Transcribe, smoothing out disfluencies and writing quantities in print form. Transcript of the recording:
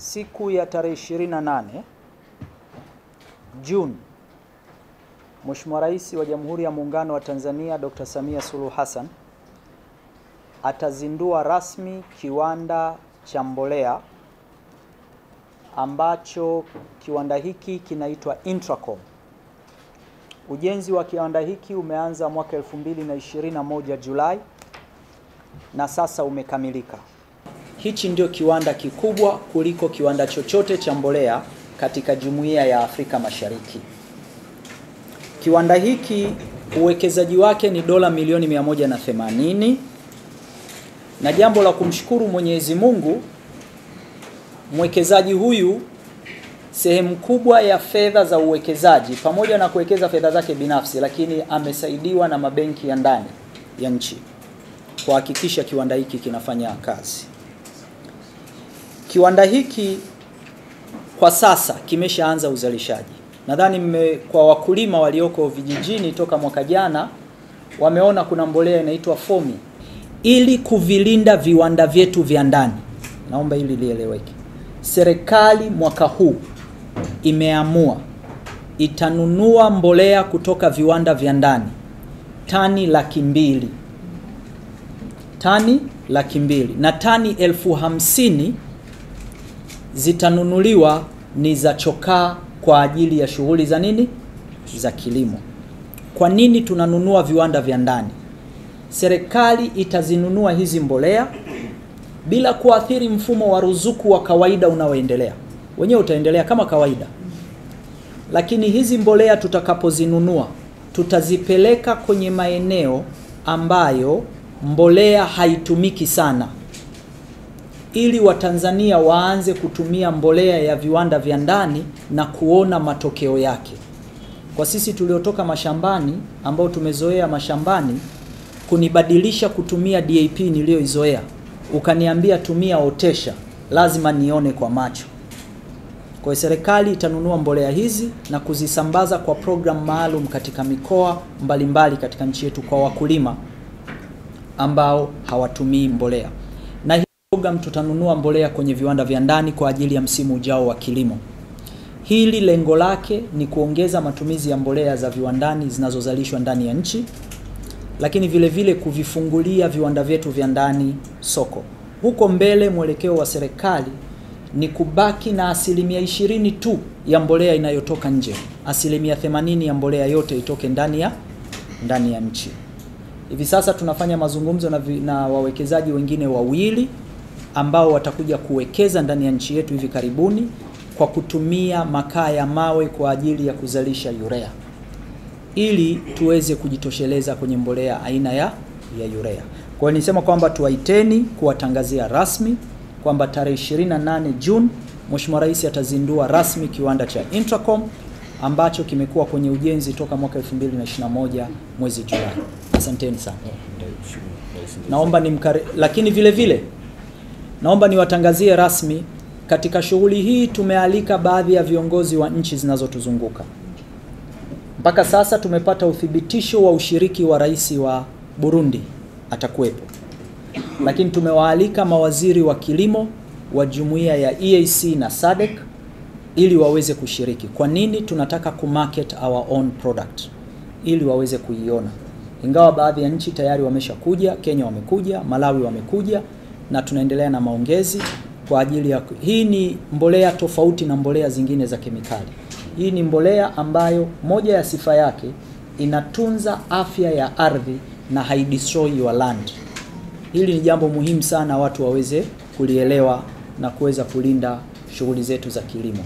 Siku ya tarehe 28 Juni, Mheshimiwa Rais wa Jamhuri ya Muungano wa Tanzania Dr. Samia Suluhu Hassan atazindua rasmi kiwanda cha mbolea ambacho kiwanda hiki kinaitwa Intracom. Ujenzi wa kiwanda hiki umeanza mwaka 2021 Julai na sasa umekamilika. Hichi ndio kiwanda kikubwa kuliko kiwanda chochote cha mbolea katika Jumuiya ya Afrika Mashariki. Kiwanda hiki uwekezaji wake ni dola milioni 180, na jambo la kumshukuru Mwenyezi Mungu, mwekezaji huyu sehemu kubwa ya fedha za uwekezaji pamoja na kuwekeza fedha zake binafsi, lakini amesaidiwa na mabenki ya ndani ya nchi kuhakikisha kiwanda hiki kinafanya kazi. Kiwanda hiki kwa sasa kimeshaanza uzalishaji. Nadhani kwa wakulima walioko vijijini toka mwaka jana wameona kuna mbolea inaitwa Fomi. Ili kuvilinda viwanda vyetu vya ndani, naomba hili lieleweke, serikali mwaka huu imeamua itanunua mbolea kutoka viwanda vya ndani tani 200,000. Tani 200,000 na tani 50,000 zitanunuliwa ni za chokaa kwa ajili ya shughuli za nini? Za kilimo. Kwa nini tunanunua viwanda vya ndani? Serikali itazinunua hizi mbolea bila kuathiri mfumo wa ruzuku wa kawaida unaoendelea. Wenyewe utaendelea kama kawaida. Lakini hizi mbolea tutakapozinunua, tutazipeleka kwenye maeneo ambayo mbolea haitumiki sana, ili Watanzania waanze kutumia mbolea ya viwanda vya ndani na kuona matokeo yake. Kwa sisi tuliotoka mashambani, ambao tumezoea mashambani, kunibadilisha kutumia DAP niliyoizoea, ukaniambia tumia otesha, lazima nione kwa macho. Kwa serikali itanunua mbolea hizi na kuzisambaza kwa program maalum katika mikoa mbalimbali katika nchi yetu kwa wakulima ambao hawatumii mbolea. Na hii program tutanunua mbolea kwenye viwanda vya ndani kwa ajili ya msimu ujao wa kilimo. Hili lengo lake ni kuongeza matumizi ya mbolea za viwandani zinazozalishwa ndani ya nchi, lakini vile vile kuvifungulia viwanda vyetu vya ndani soko. Huko mbele mwelekeo wa serikali ni kubaki na 20% tu ya mbolea inayotoka nje. 80% ya mbolea yote itoke ndani ya nchi. Hivi sasa tunafanya mazungumzo na wawekezaji wengine wawili ambao watakuja kuwekeza ndani ya nchi yetu hivi karibuni kwa kutumia makaa ya mawe kwa ajili ya kuzalisha urea, ili tuweze kujitosheleza kwenye mbolea aina ya urea. Kwa hiyo nisema kwamba tuwaiteni kuwatangazia rasmi kwamba tarehe 28 Juni Mheshimiwa Rais atazindua rasmi kiwanda cha Intracom ambacho kimekuwa kwenye ujenzi toka mwaka 2021 mwezi Julai. Asanteni sana. Naomba lakini vile vile naomba niwatangazie rasmi, katika shughuli hii tumealika baadhi ya viongozi wa nchi zinazotuzunguka. Mpaka sasa tumepata uthibitisho wa ushiriki wa Rais wa Burundi, atakuwepo. Lakini tumewaalika mawaziri wa kilimo wa Jumuiya ya EAC na SADC ili waweze kushiriki. Kwa nini? Tunataka kumarket our own product ili waweze kuiona. Ingawa baadhi ya nchi tayari wameshakuja, Kenya wamekuja, Malawi wamekuja, na tunaendelea na maongezi kwa ajili ya hii. Ni mbolea tofauti na mbolea zingine za kemikali. Hii ni mbolea ambayo moja ya sifa yake inatunza afya ya ardhi na haidestroy your land. Hili ni jambo muhimu sana watu waweze kulielewa na kuweza kulinda shughuli zetu za kilimo.